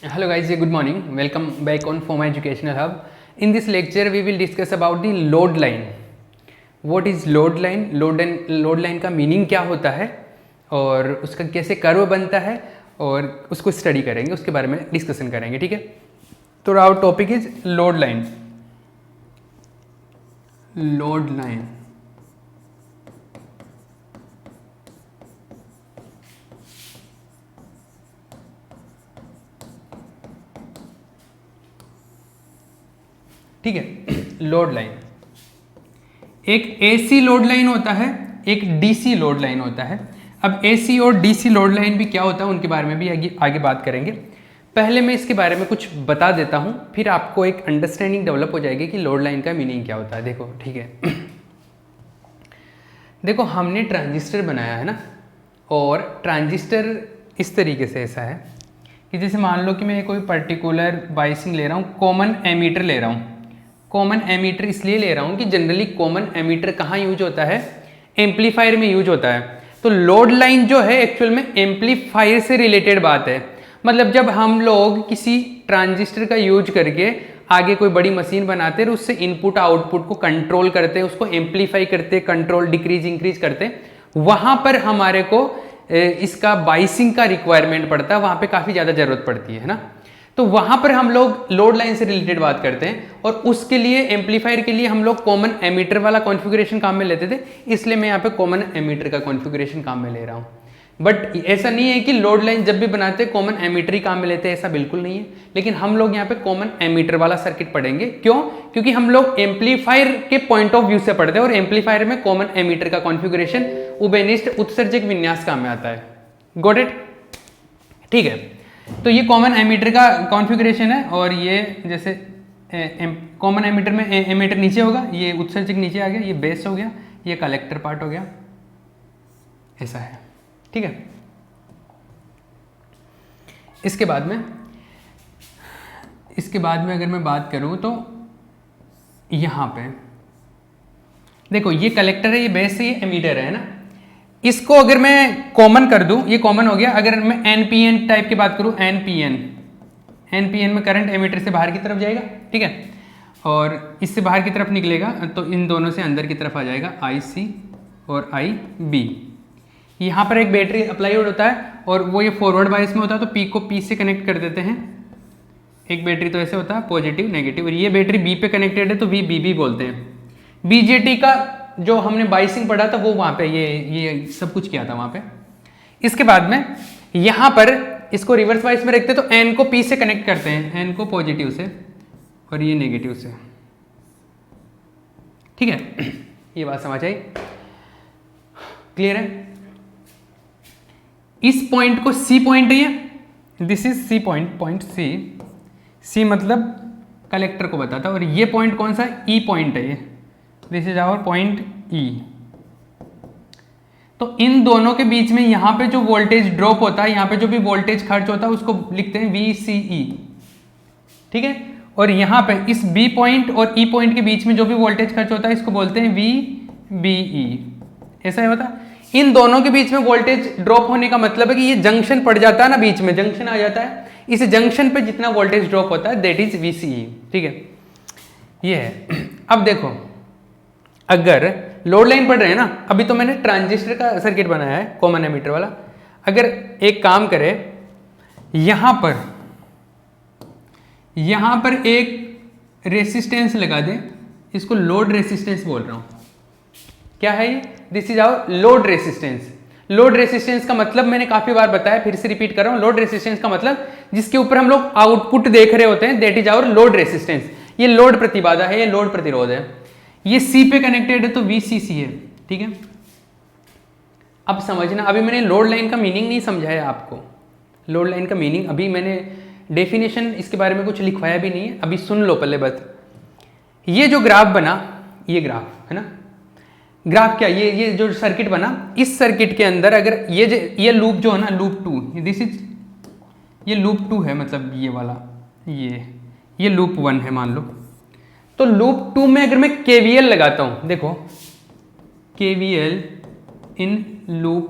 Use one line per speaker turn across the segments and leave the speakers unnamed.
Hello guys, good morning. Welcome back on FOMA Educational Hub. In this lecture, we will discuss about the load line. What is load line? Load line का meaning क्या होता है और उसका कैसे curve बनता है और उसको स्टडी करेंगे, उसके बारे में डिस्कशन करेंगे. ठीक है, तो our topic is load line. Load line ठीक है. लोड लाइन एक एसी लोड लाइन होता है, एक डीसी लोड लाइन होता है. अब एसी और डीसी लोड लाइन भी क्या होता है उनके बारे में भी आगे बात करेंगे. पहले मैं इसके बारे में कुछ बता देता हूँ, फिर आपको एक अंडरस्टैंडिंग डेवलप हो जाएगी कि लोड लाइन का मीनिंग क्या होता है. देखो, ठीक है. देखो, हमने ट्रांजिस्टर बनाया है ना, और ट्रांजिस्टर इस तरीके से ऐसा है कि जैसे मान लो कि मैं कोई पर्टिकुलर बाइसिंग ले रहा हूँ, कॉमन एमीटर ले रहा हूँ. कॉमन एमीटर इसलिए ले रहा हूँ कि जनरली कॉमन एमीटर कहाँ यूज होता है? एम्पलीफायर में यूज होता है. तो लोड लाइन जो है एक्चुअल में एम्पलीफायर से रिलेटेड बात है. मतलब जब हम लोग किसी ट्रांजिस्टर का यूज करके आगे कोई बड़ी मशीन बनाते हैं, उससे इनपुट आउटपुट को कंट्रोल करते हैं, उसको एम्पलीफाई करते हैं, कंट्रोल डिक्रीज इंक्रीज करते हैं, वहाँ पर हमारे को इसका बाइसिंग का रिक्वायरमेंट पड़ता है. वहाँ पे काफ़ी ज़्यादा ज़रूरत पड़ती है ना. तो वहाँ पर हम लोग लोड लाइन से रिलेटेड बात करते हैं, और उसके लिए एम्पलीफायर के लिए हम लोग कॉमन एमीटर वाला कॉन्फ़िगरेशन काम में लेते थे. इसलिए मैं यहाँ पे कॉमन एमीटर का कॉन्फ़िगरेशन काम में ले रहा हूँ. बट ऐसा नहीं है कि लोड लाइन जब भी बनाते हैं कॉमन एमीटर ही काम में लेते हैं, ऐसा बिल्कुल नहीं है. लेकिन हम लोग यहाँ पे कॉमन एमीटर वाला सर्किट पढ़ेंगे. क्यों? क्योंकि हम लोग एम्पलीफायर के पॉइंट ऑफ व्यू से पढ़ते हैं, और एम्पलीफायर में कॉमन एमीटर का कॉन्फ़िगरेशन उभयनिष्ठ उत्सर्जक विन्यास काम में आता है. Got it? ठीक है. तो ये कॉमन एमीटर का कॉन्फ़िगरेशन है, और ये जैसे कॉमन एमीटर में एमीटर नीचे होगा, ये उत्सर्जक नीचे आ गया, ये बेस हो गया, ये कलेक्टर पार्ट हो गया, ऐसा है. ठीक है. इसके बाद में अगर मैं बात करूं तो यहां पे देखो, ये कलेक्टर है, ये बेस है, ये एमीटर है ना. इसको अगर मैं कॉमन कर दूं, ये कॉमन हो गया. अगर मैं एनपीएन टाइप की बात करूं, एनपीएन में करंट एमीटर से बाहर की तरफ जाएगा. ठीक है, और इससे बाहर की तरफ निकलेगा, तो इन दोनों से अंदर की तरफ आ जाएगा IC और IB. यहाँ पर एक बैटरी अप्लाई होता है, और वो ये फॉरवर्ड बायस में होता है, तो P को P से कनेक्ट कर देते हैं. एक बैटरी तो ऐसे होता है, पॉजिटिव नेगेटिव, और ये बैटरी B पे कनेक्टेड है, तो VBB बोलते हैं. BJT का जो हमने बाइसिंग पढ़ा था वो वहाँ पे ये सब कुछ किया था वहाँ पे. इसके बाद में यहाँ पर इसको रिवर्स बाइस में रखते हैं, तो N को P से कनेक्ट करते हैं, N को पॉजिटिव से और ये नेगेटिव से. ठीक है, ये बात समझ आई? क्लियर है? इस पॉइंट को C पॉइंट है, this is C point C मतलब कलेक्टर को बताता है, और ये पॉइंट कौन सा? E पॉइंट है. ये this is our point E. तो इन दोनों के बीच में यहाँ पे जो वोल्टेज ड्रॉप होता है, यहाँ पे जो भी वोल्टेज खर्च होता है, उसको लिखते हैं VCE. ठीक है, और यहाँ पे इस B पॉइंट और E पॉइंट के बीच में जो भी वोल्टेज खर्च होता है, इसको बोलते हैं VBE. ऐसा ही होता है. इन दोनों के बीच में वोल्टेज ड्रॉप होने का मतलब है कि ये जंक्शन पड़ जाता है ना, बीच में जंक्शन आ जाता है, इस जंक्शन पे जितना वोल्टेज ड्रॉप होता है दैट इज VCE. ठीक है, ये है. अब देखो, अगर लोड लाइन पढ़ रहे हैं ना, अभी तो मैंने ट्रांजिस्टर का सर्किट बनाया है कॉमन एमीटर वाला. अगर एक काम करें, यहां पर एक रेसिस्टेंस लगा दें, इसको लोड रेसिस्टेंस बोल रहा हूं. क्या है ये? This is our load resistance. Load resistance का मतलब मैंने काफी बार बताया, फिर से रिपीट कर रहा हूं. लोड रेसिस्टेंस का मतलब जिसके ऊपर हम लोग आउटपुट देख रहे होते हैं, that is our load resistance. ये लोड प्रतिबाधा है, ये लोड प्रतिरोध है. ये C पे कनेक्टेड है, तो VCC है. ठीक है, अब समझना. अभी मैंने लोड लाइन का मीनिंग नहीं समझाया आपको. लोड लाइन का मीनिंग अभी मैंने डेफिनेशन इसके बारे में कुछ लिखवाया भी नहीं है. अभी सुन लो पहले बस. ये जो ग्राफ बना, ये ग्राफ है ना, ग्राफ क्या, ये जो सर्किट बना, इस सर्किट के अंदर अगर ये लूप जो है ना, लूप 2, दिस इज ये लूप 2 है, मतलब ये वाला, ये लूप 1 है मान लो. तो लूप 2 में अगर मैं KVL लगाता हूं, देखो KVL इन लूप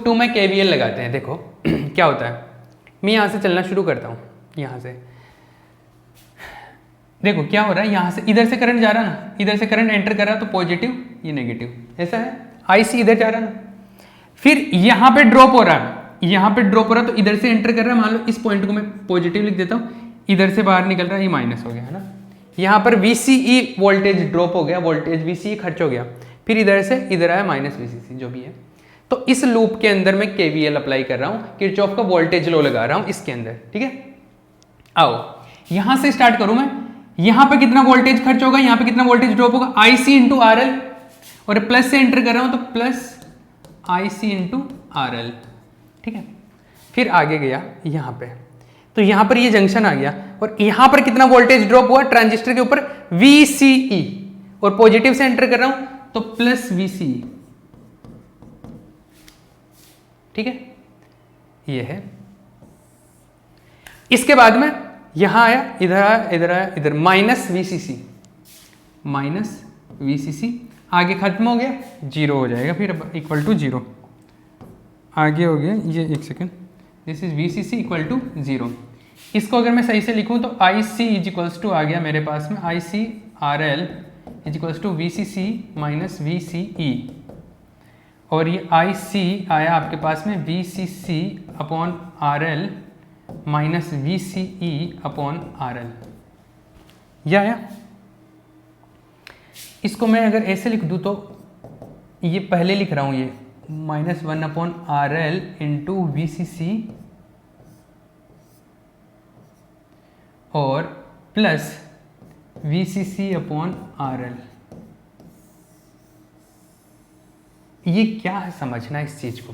2 में KVL लगाते हैं. देखो क्या होता है, मैं यहाँ से चलना शुरू करता हूँ, यहाँ से देखो क्या हो रहा है, यहाँ से इधर से करंट जा रहा ना, इधर से करंट एंटर कर रहा तो पॉजिटिव, ये नेगेटिव, ऐसा है। IC इधर जा रहा ना, फिर यहाँ पे ड्रॉप हो रहा है, यहाँ पे ड्रॉप हो रहा है तो इधर से एंटर कर रहा है, मान लो इस पॉइंट को मैं पॉजिटिव लिख देता हूँ, इधर से बाहर निकल रहा है, ये माइनस हो गया है ना। यहाँ पर VCE वोल्टेज ड्रॉप हो गया, वोल्टेज VCE खर्च हो गया, फिर इधर से इधर आया माइनस VCC जो भी है। तो इस लूप के अंदर मैं KVL अप्लाई कर रहा हूँ, किरचॉफ का वोल्टेज लॉ लगा रहा हूँ इसके अंदर, ठीक है। आओ यहाँ से स्टार्ट करूँ मैं, यहाँ पे कितना वोल्टेज खर्च होगा, यहाँ पे कितना वोल्टेज ड्रॉप होगा, IC इंटू RL, और प्लस से एंटर कर रहा हूँ तो प्लस IC इंटू RL, ठीक है। फिर आगे गया यहाँ पे, तो यहाँ पर ये जंक्शन आ गया, और यहाँ पर कितना वोल्टेज ड्रॉप हुआ ट्रांजिस्टर के ऊपर, VCE, और पॉजिटिव से एंटर कर रहा हूं तो प्लस VCE, ठीक है, ये है। इसके बाद में यहां आया, इधर आया, इधर आया, इधर माइनस VCC, आगे खत्म हो गया, जीरो हो जाएगा, फिर इक्वल टू जीरो, आगे हो गया ये, एक second, this is VCC equal to zero. इसको अगर मैं सही से लिखूं तो IC इज इक्वल्स टू आ गया मेरे पास में, IC RL is equals to VCC minus VCE, और ये IC आया आपके पास में VCC upon RL minus VCE upon RL, यह आया। इसको मैं अगर ऐसे लिख दूं तो ये पहले लिख रहा हूं, ये -1 अपॉन RL इंटू VCC और प्लस VCC अपॉन RL। ये क्या है, समझना इस चीज को।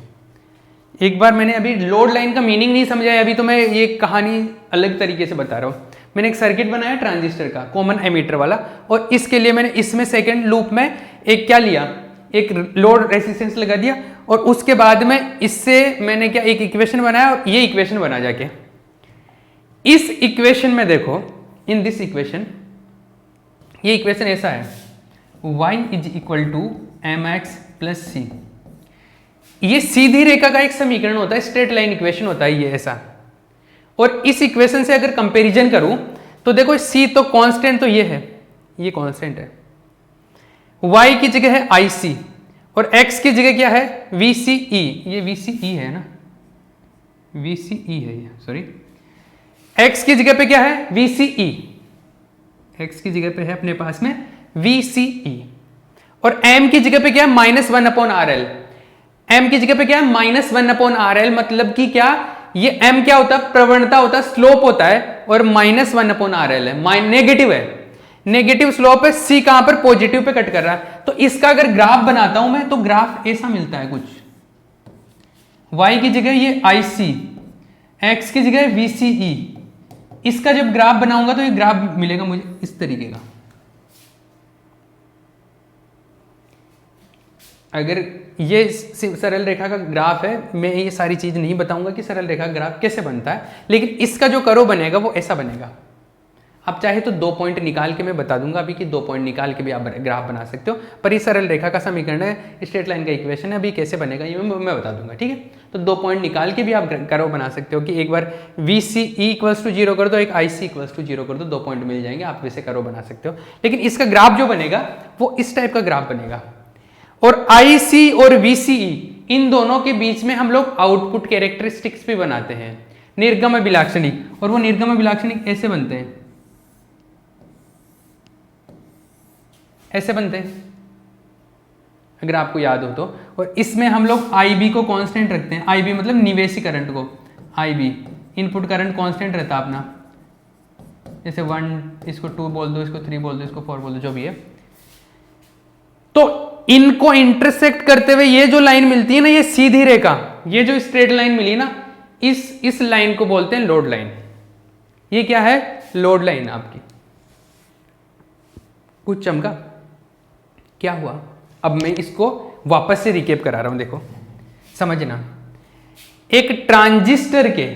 एक बार मैंने अभी लोड लाइन का मीनिंग नहीं समझा है, अभी तो मैं ये कहानी अलग तरीके से बता रहा हूँ। मैंने एक सर्किट बनाया ट्रांजिस्टर का, कॉमन एमीटर वाला, और इसके लिए मैंने इसमें सेकंड लूप में एक क्या लिया, एक लोड रेजिस्टेंस लगा दिया, और उसके बाद में इससे मैंने क्या एक इक्वेशन बनाया, और ये इक्वेशन बना जाके इस इक्वेशन में देखो, इन दिस इक्वेशन, ये इक्वेशन ऐसा है, y is equal to mx plus c। ये सीधी रेखा का एक समीकरण होता है, स्ट्रेट लाइन इक्वेशन होता है ये ऐसा। और इस इक्वेशन से अगर कंपैरिजन करूं तो देखो c तो कांस्टेंट तो ये है, ये कांस्टेंट है, y की जगह है IC, और x की जगह क्या है VCE, ये VCE है ना, VCE है ये, सॉरी, x की जगह पे क्या है VCE, x की जगह पे है अपने पास में VCE, और m की जगह पे क्या है -1 अपॉन RL, m की जगह पे क्या है -1 अपॉन RL, मतलब कि क्या, ये m क्या होता है, प्रवणता होता है, स्लोप होता है, और -1 अपॉन RL है, नेगेटिव है, नेगेटिव स्लोप है, c कहां पर पॉजिटिव पे कट कर रहा है। तो इसका अगर ग्राफ बनाता हूं मैं तो ग्राफ ऐसा मिलता है कुछ, y की जगह ये IC, x की जगह VCE, इसका जब ग्राफ बनाऊंगा तो ये ग्राफ मिलेगा मुझे इस तरीके का। अगर ये सरल रेखा का ग्राफ है, मैं ये सारी चीज नहीं बताऊंगा कि सरल रेखा का ग्राफ कैसे बनता है, लेकिन इसका जो करो बनेगा वो ऐसा बनेगा। आप चाहे तो 2 पॉइंट निकाल के मैं बता दूंगा अभी कि 2 पॉइंट निकाल के भी आप ग्राफ बना सकते हो, पर ये सरल रेखा का समीकरण है, स्ट्रेट लाइन का इक्वेशन है, अभी कैसे बनेगा ये मैं बता दूंगा, ठीक है। तो 2 पॉइंट निकाल के भी आप करो बना सकते हो कि एक बार VCE इक्वल्स टू 0 कर दो, एक IC इक्वल्स टू 0 कर दो, 2 पॉइंट मिल जाएंगे, आप वैसे करो बना सकते हो। लेकिन इसका ग्राफ जो बनेगा वो इस टाइप का ग्राफ बनेगा, और IC और VCE इन दोनों के बीच में हम लोग आउटपुट कैरेक्टरिस्टिक्स भी बनाते हैं, निर्गम अभिलाक्षणिक, और वो निर्गम अभिलाक्षणिक ऐसे बनते हैं, ऐसे बनते हैं अगर आपको याद हो तो। और इसमें हम लोग IB को कांस्टेंट रखते हैं, IB मतलब निवेशी करंट को, IB इनपुट करंट कांस्टेंट रहता है अपना, जैसे 1, इसको 2 बोल दो, इसको 3 बोल दो, इसको 4 बोल दो, जो भी है। तो इनको इंटरसेक्ट करते हुए ये जो लाइन मिलती है ना, ये सीधी रेखा, ये जो स्ट्रेट लाइन मिली ना, इस लाइन को बोलते हैं लोड लाइन। ये क्या है, लोड लाइन आपकी। कुछ चमका, क्या हुआ, अब मैं इसको वापस से रिकेप करा रहा हूं, देखो समझना। एक ट्रांजिस्टर के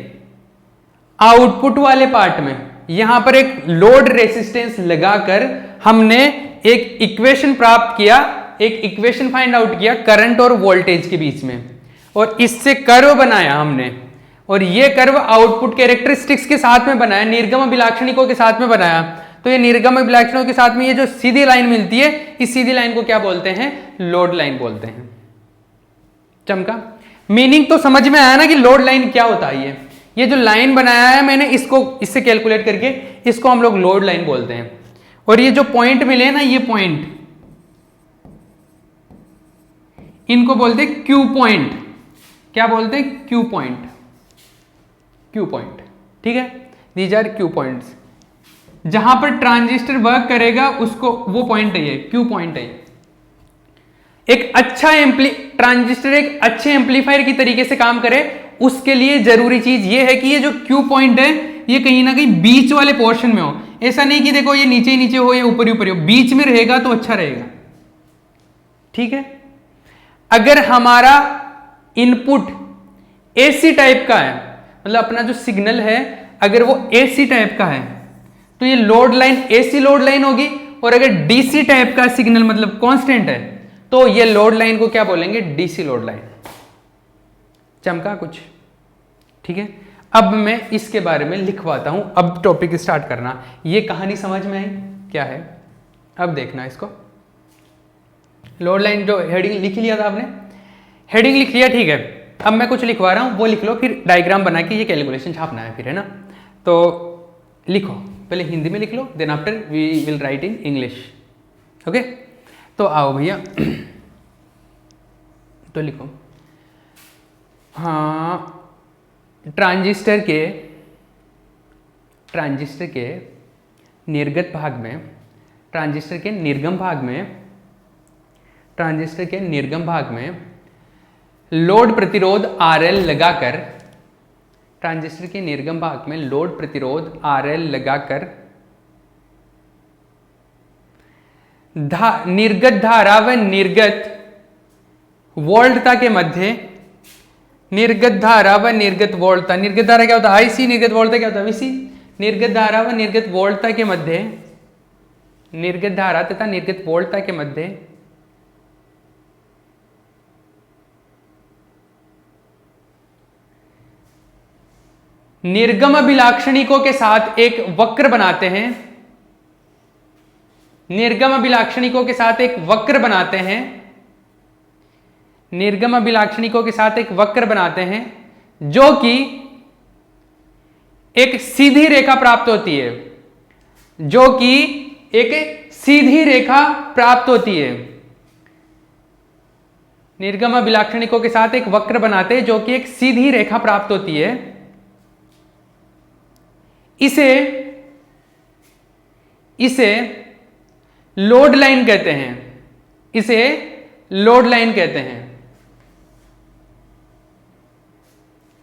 आउटपुट वाले पार्ट में यहां पर एक लोड रेसिस्टेंस लगाकर हमने एक इक्वेशन प्राप्त किया, एक इक्वेशन फाइंड आउट किया करंट और वोल्टेज के बीच में, और इससे कर्व बनाया हमने। और ये कर्व आउटपुट कैरेक्टरिस्टिक्स के साथ में बनाया, निर्गम अभिलाक्षणिकों के साथ में बनाया, तो ये निर्गम अभिलाक्षणिकों के साथ में ये जो सीधी लाइन मिलती है, इस सीधी लाइन को क्या बोलते हैं? लोड लाइन बोलते हैं। चमका? मीनिंग तो समझ में आया ना कि लोड लाइन क्या होता है। ये जो लाइन बनाया है मैंने, इसको इससे कैलकुलेट करके इसको हम लोग लोड लाइन बोलते हैं। और ये जो पॉइंट मिले ना, ये पॉइंट, इनको बोलते हैं क्यू पॉइंट। क्या बोलते हैं? Q point. क्यू पॉइंट, ठीक है, दीज आर क्यू पॉइंट्स। जहां पर ट्रांजिस्टर वर्क करेगा उसको, वो पॉइंट है ये, क्यू पॉइंट है। एक अच्छा ट्रांजिस्टर एक अच्छे एम्पलीफायर की तरीके से काम करे, उसके लिए जरूरी चीज ये है कि ये जो क्यू पॉइंट है ये कहीं ना कहीं बीच वाले पोर्शन में हो। ऐसा नहीं कि देखो ये नीचे ही नीचे हो या ऊपर ही ऊपर हो, बीच में रहेगा तो अच्छा रहेगा, ठीक है। अगर हमारा इनपुट एसी टाइप का है, मतलब अपना जो सिग्नल है अगर वो एसी टाइप का है, तो ये load line AC load line होगी। और अगर डीसी टाइप का सिग्नल मतलब कांस्टेंट है, तो ये लोड लाइन को क्या बोलेंगे? DC load line. चमका कुछ? ठीक है। अब मैं इसके बारे में लिखवाता हूं, अब टॉपिक स्टार्ट करना। ये कहानी समझ में आई क्या है? अब देखना इसको। लोड लाइन जो हेडिंग लिख लिया था आपने, हेडिंग लिख लिया, ठीक है। अब मैं कुछ लिखवा रहा हूं, वो लिख लो, फिर डायग्राम बना के ये कैलकुलेशन छापना है फिर, है ना। तो लिखो, पहले हिंदी में लिख लो, then after we will write in English, okay. तो आओ भैया, तो लिखो, हाँ, ट्रांजिस्टर के निर्गत भाग में, ट्रांजिस्टर के निर्गम भाग में लोड प्रतिरोध RL लगाकर, ट्रांजिस्टर के निर्गम भाग में लोड प्रतिरोध RL लगाकर निर्गत धारा व निर्गत वोल्टता के मध्य, निर्गत धारा व निर्गत वोल्टता, निर्गत धारा क्या होता है? IC, निर्गत वोल्टता क्या होता है? VC। निर्गत धारा व निर्गत वोल्टता के मध्य, निर्गत धारा तथा निर्गत वोल्टता के मध्य निर्गम अभिलाक्षणिकों के साथ एक वक्र बनाते हैं, निर्गम अभिलाक्षणिकों के साथ एक वक्र बनाते हैं, निर्गम अभिलाक्षणिकों के साथ एक वक्र बनाते हैं, जो कि एक सीधी रेखा प्राप्त होती है, जो कि एक सीधी रेखा प्राप्त होती है। निर्गम अभिलाक्षणिकों के साथ एक वक्र बनाते हैं जो कि एक सीधी रेखा प्राप्त होती है। इसे लोड लाइन कहते हैं, इसे लोड लाइन कहते हैं,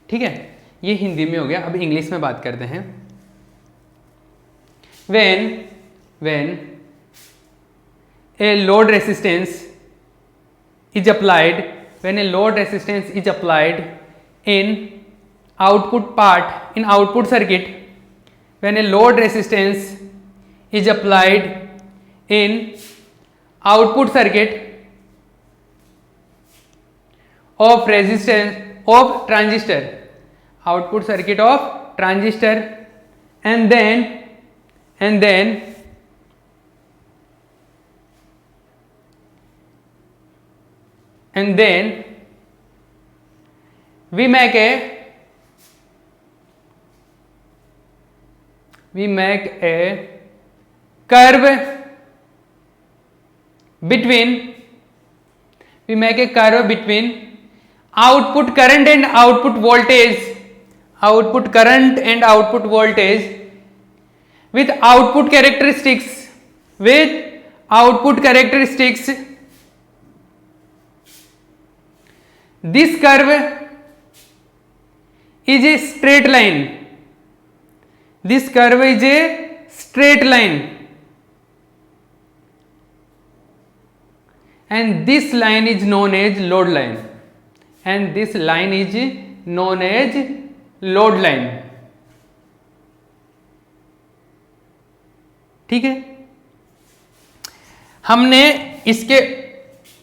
ठीक है। ये हिंदी में हो गया। अब इंग्लिश में बात करते हैं। when a load resistance is applied, when a load resistance is applied in output part, in output circuit, when a load resistance is applied in output circuit of resistance of transistor, output circuit of transistor, and then we make a curve between, we make a curve between output current and output voltage, output current and output voltage with output characteristics, with output characteristics. This curve is a straight line, this curve is a straight line, and this line is known as load line, and this line is known as load line, ठीक है। हमने इसके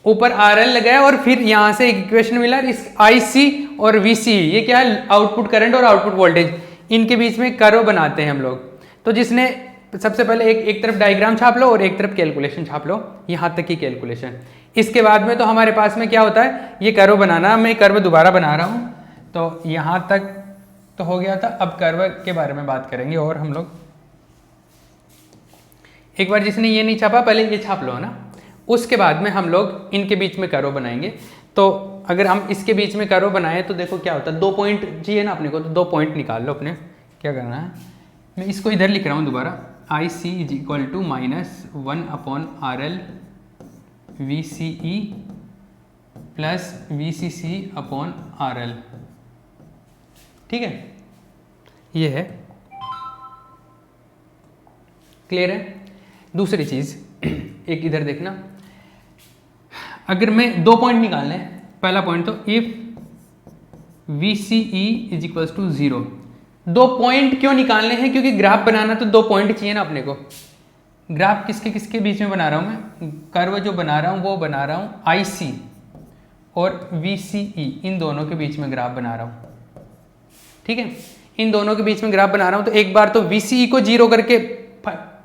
ऊपर R L लगाया और फिर यहाँ से एक इक्वेशन मिला, इस आई सी और वी सी, ये क्या है, आउटपुट करंट और आउटपुट वोल्टेज, इनके बीच में कर्व बनाते हैं हम लोग। तो जिसने सबसे पहले एक तरफ डायग्राम छाप लो और एक तरफ कैलकुलेशन छाप लो, यहाँ तक की कैलकुलेशन। इसके बाद में तो हमारे पास में क्या होता है, ये कर्व बनाना, मैं कर्व दोबारा बना रहा हूँ। तो यहाँ तक तो हो गया था, अब कर्व के बारे में बात करेंगे। और हम लोग एक बार जिसने ये नहीं छापा पहले ये छाप लो ना, उसके बाद में हम लोग इनके बीच में कर्व बनाएंगे। तो अगर हम इसके बीच में कर्व बनाए तो देखो क्या होता है, 2 पॉइंट चाहिए ना अपने को, तो 2 पॉइंट निकाल लो अपने। क्या करना है, मैं इसको इधर लिख रहा हूँ दोबारा, I C is equal to -1/RL VCE plus VCC/RL। ठीक है, ये है, क्लियर है। दूसरी चीज़ एक इधर देखना, अगर मैं 2 पॉइंट निकालने, पहला पॉइंट तो if VCE is equals to 0। 2 point क्यों निकालने हैं, क्योंकि ग्राफ बनाना तो 2 पॉइंट चाहिए ना अपने को। ग्राफ किसके किसके बीच में बना रहा हूँ मैं, कर्व जो बना रहा हूँ वो बना रहा हूँ IC और VCE, इन दोनों के बीच में ग्राफ बना रहा हूँ। ठीक है, इन दोनों के बीच में ग्राफ बना रहा हूँ। तो एक बार तो VCE को 0 करके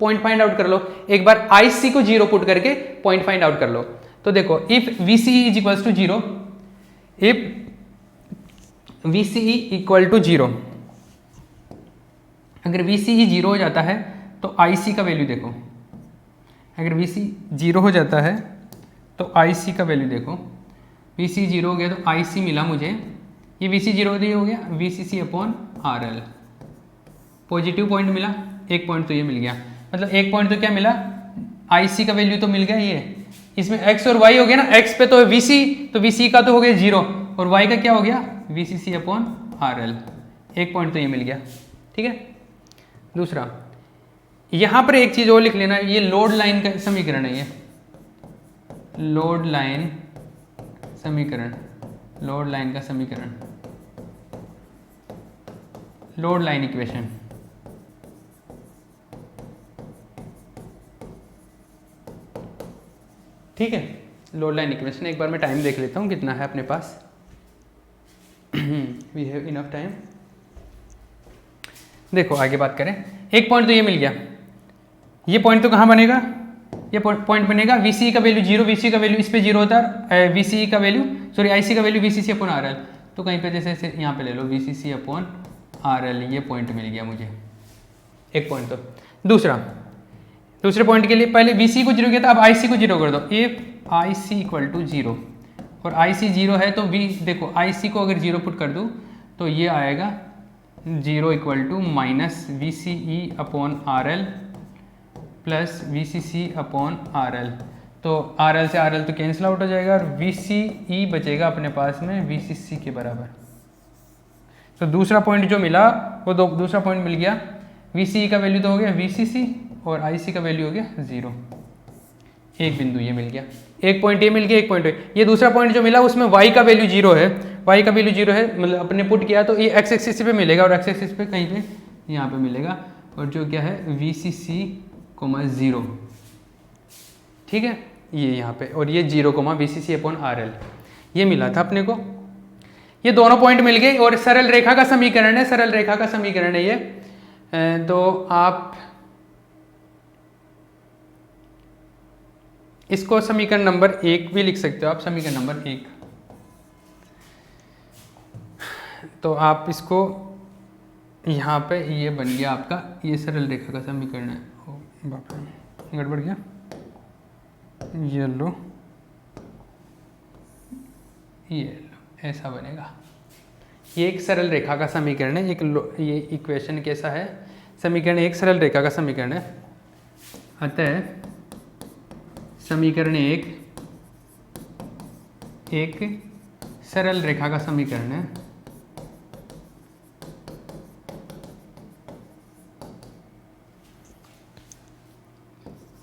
पॉइंट फाइंड आउट कर लो, एक बार IC को 0 पुट करके पॉइंट फाइंड आउट कर लो। तो देखो if VCE is equals to 0, if VCE equal to 0, अगर VCE 0 हो जाता है तो IC का वैल्यू देखो, अगर VCE 0 हो जाता है तो IC का वैल्यू देखो, VCE 0 हो गया तो IC मिला मुझे, ये VCE 0 हो गया VCC/RL, पॉजिटिव पॉइंट मिला, एक पॉइंट तो ये मिल गया, मतलब एक पॉइंट तो क्या मिला, IC का वैल्यू तो मिल गया, ये इसमें x और y हो गया ना, x पे तो VC, तो VC का तो हो गया 0 और y का क्या हो गया VCC/RL, एक पॉइंट तो ये मिल गया। ठीक है, दूसरा यहाँ पर एक चीज़ और लिख लेना, ये लोड लाइन का समीकरण है, ये लोड लाइन समीकरण, लोड लाइन का समीकरण, लोड लाइन इक्वेशन। ठीक है, लोड लाइन इक्वेशन, एक बार मैं टाइम देख लेता हूँ कितना है अपने पास। We have enough time. देखो आगे बात करें, एक पॉइंट तो ये मिल गया, ये पॉइंट तो कहाँ बनेगा, ये पॉइंट बनेगा VCE का वैल्यू 0, VCE का वैल्यू इस पे 0 होता है, VCE का वैल्यू सॉरी IC का वैल्यू VCC/RL, तो कहीं पे जैसे यहाँ पे ले लो VCC/RL, ये पॉइंट मिल गया मुझे, एक पॉइंट। तो दूसरे पॉइंट के लिए पहले VCE को 0 किया था, अब IC को 0 कर दो, इफ IC इक्वल टू 0 और IC 0 है तो देखो IC को अगर 0 पुट कर दूँ तो ये आएगा 0 equal to -VCE/RL plus VCC/RL, तो RL से RL तो कैंसिल आउट हो जाएगा और VCE बचेगा अपने पास में VCC के बराबर। तो दूसरा पॉइंट जो मिला वो दूसरा पॉइंट मिल गया, VCE का वैल्यू तो हो गया VCC और IC का वैल्यू हो गया 0, एक बिंदु ये मिल गया, एक पॉइंट ये मिल गया, एक पॉइंट ये दूसरा पॉइंट जो मिला उसमें y का वैल्यू 0 है, y का वैल्यू 0 है, मतलब अपने पुट किया तो ये x एक्सिस पे मिलेगा और x एक्सिस पे कहीं पे यहाँ पे मिलेगा, और जो क्या है VCC/0। ठीक है, ये यहाँ पे, और ये 0, VCC/RL, ये मिला था अपने को, ये दोनों पॉइंट मिल गए और सरल रेखा का समीकरण है, सरल रेखा का समीकरण है ये। तो आप इसको समीकरण नंबर 1 भी लिख सकते हो, आप समीकरण नंबर 1, तो आप इसको यहाँ पे ये बन गया आपका, ये सरल रेखा का समीकरण है। बाप रे गड़बड़ गया, ये लो ऐसा बनेगा, ये एक सरल रेखा का समीकरण है, ये इक्वेशन कैसा है, समीकरण एक सरल रेखा का समीकरण है। अतः समीकरण एक सरल रेखा का समीकरण है,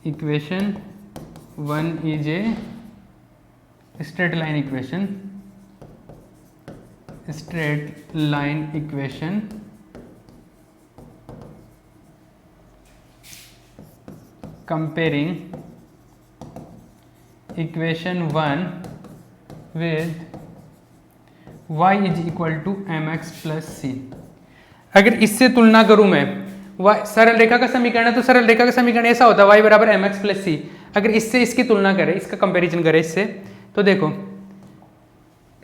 equation 1 is a straight line equation, straight line equation comparing equation 1 with y is equal to M X plus C. अगर इससे तुलना करूं मैं, y सरल रेखा का समीकरण है तो सरल रेखा का समीकरण ऐसा होता है y बराबर एम एक्स प्लस सी। अगर इससे इसकी तुलना करें, इसका कंपैरिजन करें इससे, तो देखो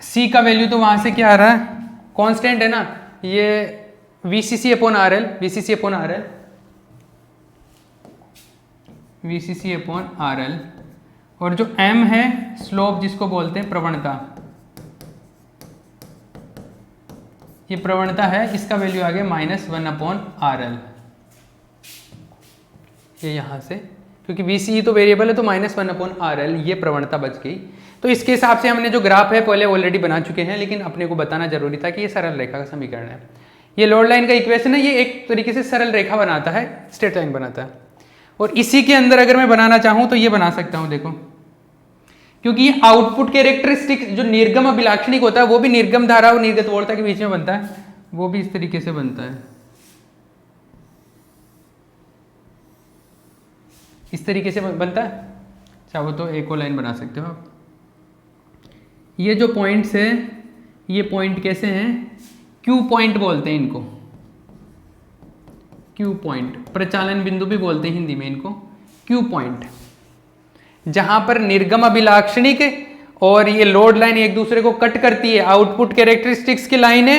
c का वैल्यू तो वहां से क्या आ रहा है, कांस्टेंट है ना, ये VCC upon RL, VCC upon RL, VCC upon RL, और जो m है स्लोप जिसको बोलते हैं प्रवणता, ये प्रवणता है, इसका वैल्यू आ गया -1 अपॉन RL। ये यहाँ से, क्योंकि VCE तो वेरिएबल है तो -1 अपॉन RL, ये प्रवणता बच गई। तो इसके हिसाब से हमने जो ग्राफ है पहले ऑलरेडी बना चुके हैं, लेकिन अपने को बताना जरूरी था कि ये सरल रेखा का समीकरण है। ये लोड लाइन का इक्वेशन है, ये एक तरीके से सरल रेखा बनाता है, स्ट्रेट लाइन बनाता है। और इसी के अंदर अगर मैं बनाना चाहूँ तो ये बना सकता हूँ, देखो, क्योंकि ये आउटपुट कैरेक्टरिस्टिक जो निर्गम अभिलाक्षणिक होता है वो भी निर्गम धारा और निर्गत वोल्टता के बीच में बनता है, वो भी इस तरीके से बनता है, इस तरीके से बनता है। चाहो तो एक और लाइन बना सकते हो आप। ये जो पॉइंट्स है, ये पॉइंट कैसे हैं, क्यू पॉइंट बोलते हैं इनको, क्यू पॉइंट, प्रचालन बिंदु भी बोलते हैं हिंदी में इनको, क्यू पॉइंट, जहां पर निर्गम अभिलाक्षणिक और ये लोड लाइन एक दूसरे को कट करती है, आउटपुट कैरेक्टरिस्टिक्स की लाइन है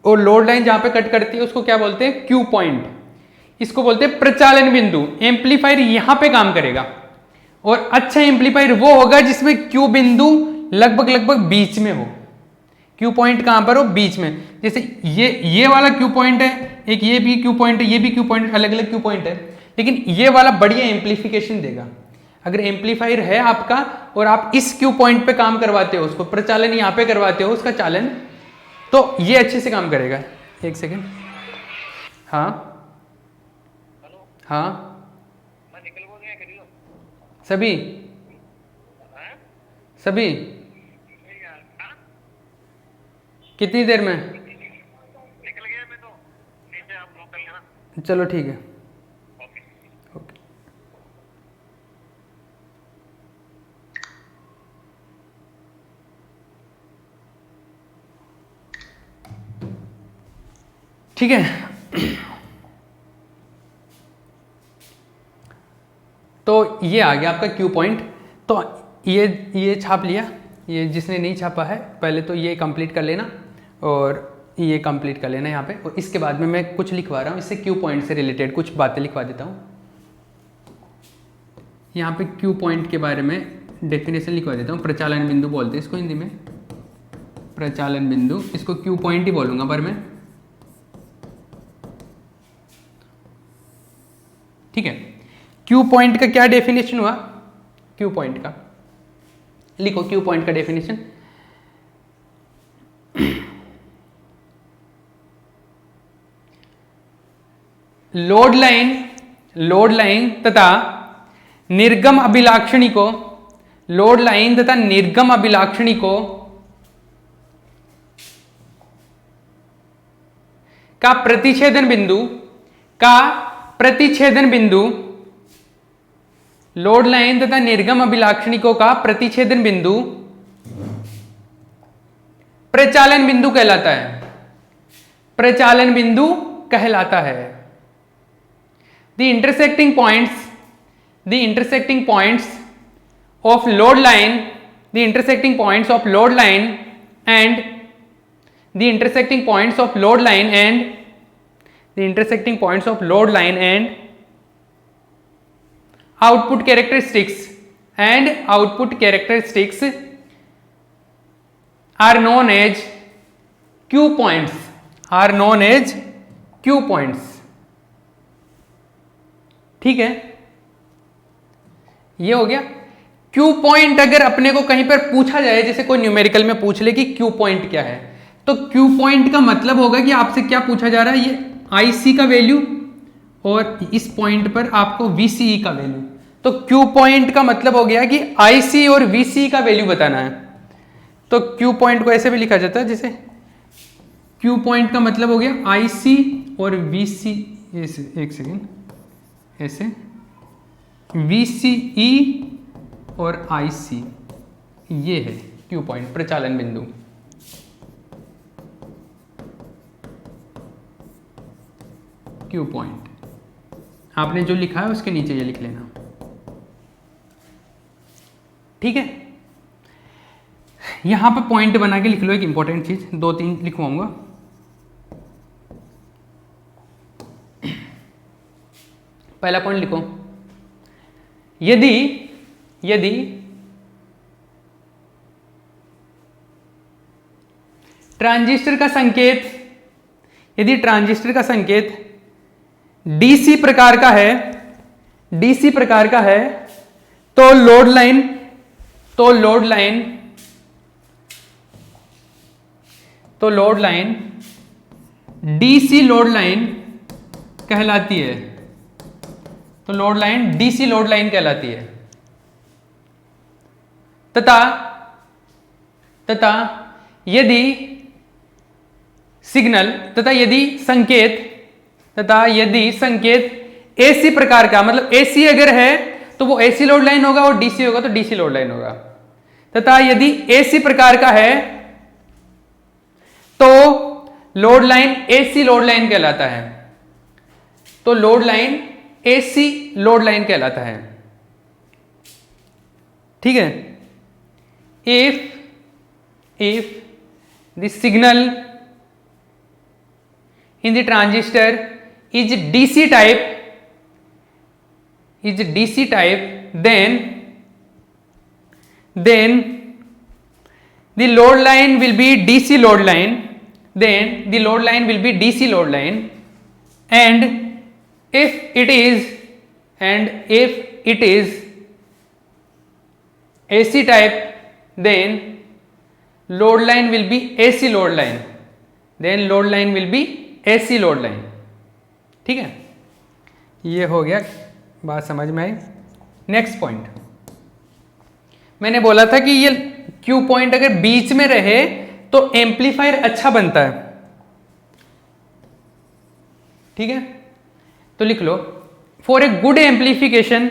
और लोड लाइन जहां पे कट करती है उसको क्या बोलते हैं, क्यू पॉइंट। इसको बोलते हैं प्रचालन बिंदु। एम्पलीफायर यहां पे काम करेगा, और अच्छा एम्पलीफायर वो होगा जिसमें क्यू बिंदु लगभग बीच में हो। क्यू पॉइंट कहां पर हो, बीच में। जैसे ये वाला क्यू पॉइंट है, एक ये भी क्यू पॉइंट है, ये भी क्यू पॉइंट, अलग अलग क्यू पॉइंट है, लेकिन ये वाला बढ़िया एम्पलीफिकेशन देगा। अगर एम्पलीफायर है आपका और आप इस क्यू पॉइंट पे काम करवाते हो, उसको प्रचालन यहाँ पे करवाते हो उसका चालन, तो ये अच्छे से काम करेगा। एक सेकेंड, हाँ हाँ, सभी सभी कितनी देर में,
निकल गया मैं तो, नीचे आप ब्लॉक कर लेना।
चलो ठीक है, ओके। ठीक है, तो ये आ गया आपका क्यू पॉइंट। तो ये छाप लिया, ये जिसने नहीं छापा है पहले तो ये कंप्लीट कर लेना और ये कंप्लीट कर लेना यहाँ पे। और इसके बाद में मैं कुछ लिखवा रहा हूँ, इससे क्यू पॉइंट से रिलेटेड कुछ बातें लिखवा देता हूँ। यहाँ पे क्यू पॉइंट के बारे में डेफिनेशन लिखवा देता हूँ। प्रचालन बिंदु बोलते हैं इसको हिंदी में, प्रचालन बिंदु, इसको क्यू पॉइंट ही बोलूँगा पर मैं, ठीक है। क्यू पॉइंट का क्या डेफिनेशन हुआ, क्यू पॉइंट का लिखो, क्यू पॉइंट का डेफिनेशन, लोड लाइन तथा निर्गम अभिलाक्षणी को, लोड लाइन तथा निर्गम अभिलाक्षणी को का प्रतिच्छेदन बिंदु, लोड लाइन तथा निर्गम अभिलाक्षणिकों का प्रतिच्छेदन बिंदु प्रचालन बिंदु कहलाता है, प्रचालन बिंदु कहलाता है। The intersecting points of load line, the intersecting points of load line and the intersecting points of load line and the intersecting points of load line and output characteristics are known as Q points, are known as Q points। ठीक है, ये हो गया Q point. अगर अपने को कहीं पर पूछा जाए, जैसे कोई न्यूमेरिकल में पूछ ले कि क्यू पॉइंट क्या है, तो क्यू पॉइंट का मतलब होगा कि आपसे क्या पूछा जा रहा है, ये IC का वैल्यू और इस पॉइंट पर आपको VCE का वैल्यू। तो क्यू पॉइंट का मतलब हो गया कि IC और VCE का वैल्यू बताना है। तो क्यू पॉइंट को ऐसे भी लिखा जाता है, जैसे क्यू पॉइंट का मतलब हो गया IC और VCE, एक सेकेंड, ऐसे VCE और आई सी, ये है क्यू पॉइंट, प्रचालन बिंदु। क्यू पॉइंट आपने जो लिखा है उसके नीचे ये लिख लेना, ठीक है। यहां पे पॉइंट बना के लिख लो एक इंपॉर्टेंट चीज, 2-3 लिखवाऊंगा। पहला पॉइंट लिखो, यदि ट्रांजिस्टर का संकेत डीसी प्रकार का है, तो load line DC load line कहलाती है। तो load line DC load line कहलाती है। तथा यदि संकेत एसी प्रकार का, मतलब एसी अगर है तो वो एसी लोड लाइन होगा, और डीसी होगा तो डीसी लोड लाइन होगा। तथा यदि एसी प्रकार का है तो load line AC load line कहलाता है। तो load line AC load line कहलाता है, ठीक है। If the signal in the transistor is DC type, then the load line will be DC load line, and if it is AC type, then load line will be AC load line, AC load line, ठीक है। ये हो गया, बात समझ में आई। Next point, मैंने बोला था कि ये क्यू पॉइंट अगर बीच में रहे तो एम्पलीफायर अच्छा बनता है, ठीक है। तो लिख लो, for a good amplifier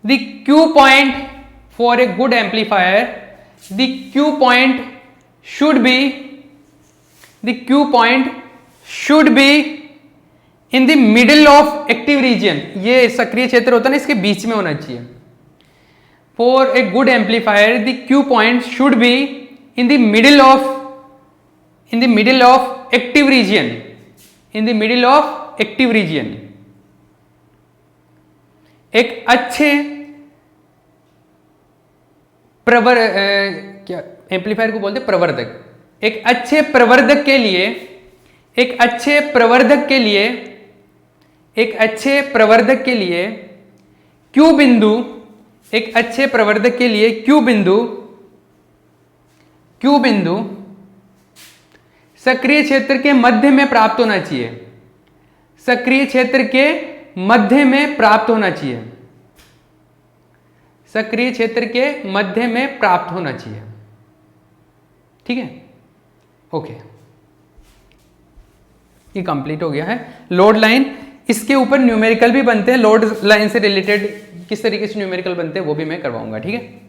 the Q point should be in the middle of active region। ये सक्रिय क्षेत्र होता है ना, इसके बीच में होना चाहिए। For a good amplifier, the Q point should be in the middle of active region। एक अच्छे क्या एम्पलीफायर को बोलते प्रवर्धक। एक अच्छे प्रवर्धक के लिए क्यू बिंदु सक्रिय क्षेत्र के मध्य में प्राप्त होना चाहिए। ठीक है, ओके, ये कंप्लीट हो गया है। लोड लाइन, इसके ऊपर न्यूमेरिकल भी बनते हैं, लोड लाइन से रिलेटेड किस तरीके से न्यूमेरिकल बनते हैं वो भी मैं करवाऊंगा, ठीक है।